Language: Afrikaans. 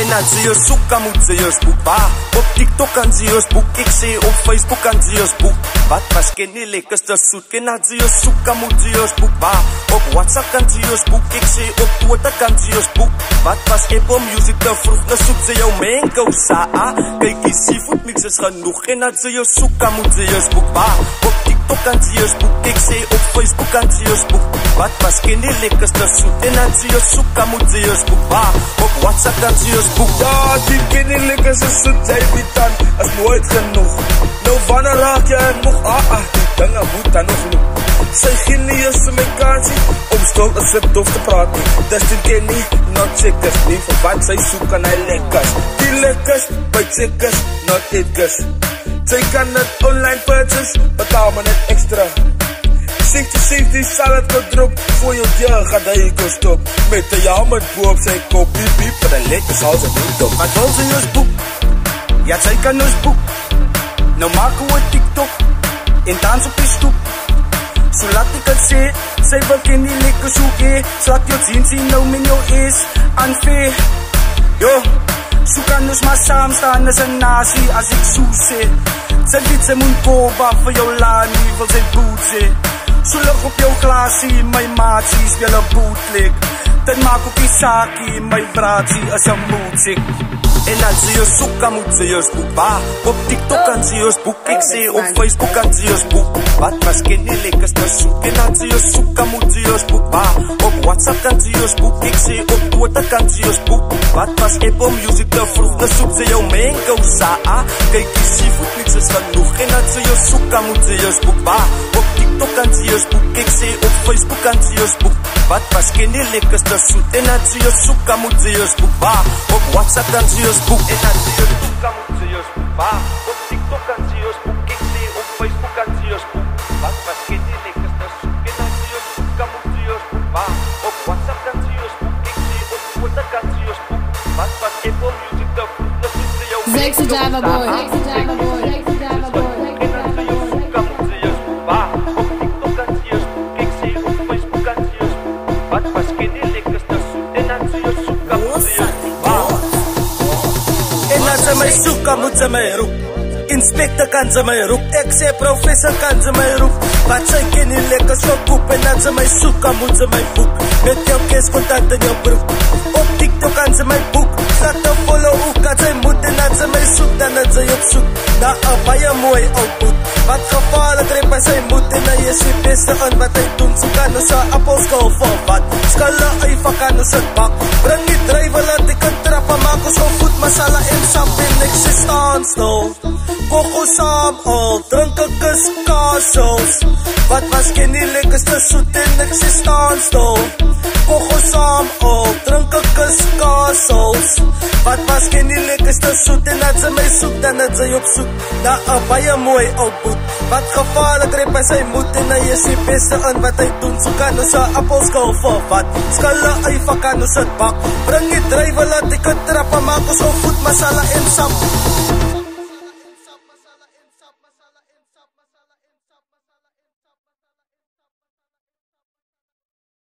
En dan sê jy soek, dan moet sê jy spoek. Waar? Op TikTok kan sê jy spoek. Ek sê op Facebook kan sê jy spoek. Wat was ken nie lekkerste soet? En dan sê jy soek, dan moet sê jy spoek. Waar? Op WhatsApp kan sê jy spoek. Ek sê op Twitter kan sê jy spoek. Wat was Apple Music te vroeg? Nou soek sê jou mango saa. Kyk die seafood mix is genoeg. En dan sê jy soek, dan moet sê jy spoek. Waar? Op TikTok kan sê jy spoek. Ek sê op Facebook kan sê jy spoek. Wat was ken nie lekkerste soet? En dan sê jy soek, dan moet sê jy spoek. Waar? Op WhatsApp kan sê jy spoek. Ja, die ken nie lekkerste soet, jy weet dan, is nooit genoeg. Nou wanneer raak jy en moeg, die dinge moet dan nog loop. Sy geen nie is my kansie, om stil te sit of te praat nie. Dis die ken nie, not checkers nie, vir wat sy soek aan hy lekkers. Die lekkers, by checkers, not etkers. Sy kan het online purchase, betaal my net extra. 60 sal het gedrop, voor jou deur gaat hy kostop. Met die jammer boop sy kop, piep piep, vir die lekkers al sy niet op. Wat wil sy ons boek? Ja, sy kan ons boek. Nou maak hoe een TikTok, en dans op die stoep. So laat ek het sê, sy wil ken die lekker soek so laat jou sien nou min jou is unfair. Yo, so kan ons maar saam staan as een nasie, as ek so sê. Sy weet sy moet koba vir jou lanie, wil sy boot sê. So lig op jou glasie, my maatsie, speel een bootleg. Dan maak ook die saakie, my braatsie is een moedsik. En dan sê jy soek, dan moet sê jy spoek. Waar? Op TikTok kan sê jy spoek. Ek sê op Facebook kan sê jy spoek. Wat was ken nie lekkerste soek? En dan sê jy soek, dan moet sê jy spoek. Waar? Op WhatsApp kan sê jy spoek. Ek sê op Twitter kan sê jy spoek. Wat was Apple Music te vroeg? Dan soek sê jou mango saa. Kyk die seafood mix is genoeg. En dan sê jy soek, dan moet sê jy spoek. Waar? Op TikTok kan sê jy spoek. Ek sê op Facebook kan sê jy spoek. Wat was ken nie lekkerste soet? En dan sê jy soek, dan moet sê jy spoek. Waar? Op WhatsApp kan sê jy spoek. En dan sê jy soek, dan moet sê jy spoek. Waar? Op TikTok kan sê jy spoek. Ek sê op Facebook kan sê jy spoek. Wat was ken nie lekkerste soet? En dan sê jy soek, dan moet sê jy spoek. Waar? Op WhatsApp kan sê jy spoek. Ek sê op Twitter kan sê jy spoek. Wat was Apple Music te vroeg? Dan soek sê jou Sexy Diamond Boy, Sexy Diamond Boy, Sexy Diamond Boy. En dan sê jy soek, dan moet sê jy spoek. Waar? Op TikTok kan sê jy spoek. Ek sê op Facebook kan sê jy spoek. Wat was ken nie lekkerste soet? En dan sê jy soek, dan moet sê jy spoek. Waar? En dan sê my soek, dan moet sê my roep. Inspector kan sê my roep. Ek sê professor kan sê my roep. Wat sy ken nie lekker so koep. En dan sê my soek, dan moet sê my boek. Met jou kes contact in jou broek. Op TikTok kan sê my boek. Slaat te follow hoe kan sy moet. En dan sê my soek, dan het sy op soek na een baie mooi output. Wat gevaarlik reep by sy moed. En hy is die beste in wat hy doen. So kan ons een appelskal van wat. Skalle uiva kan ons het bak. Bring die drijven, laat ek een trap. En maak ons al voet, masala en sap. En ek sê staan stil. Koch ons saam al, drink ek is kaasels. Wat was ken die lekkerste soet en ek sê staan stil. Koch ons saam al, drink ek is kaasels. Wat was ken die lekkerste soet en dat sy my soek, dan het sy op soek na een baie mooi output. Wat gevaarlik reep by sy moed en hy is die beste in wat hy doen. So kan ons een appelskal van wat, skalle uiva kan ons het bak. Bring die drijven, laat ek het trap en maak ons al voet, masala en sap.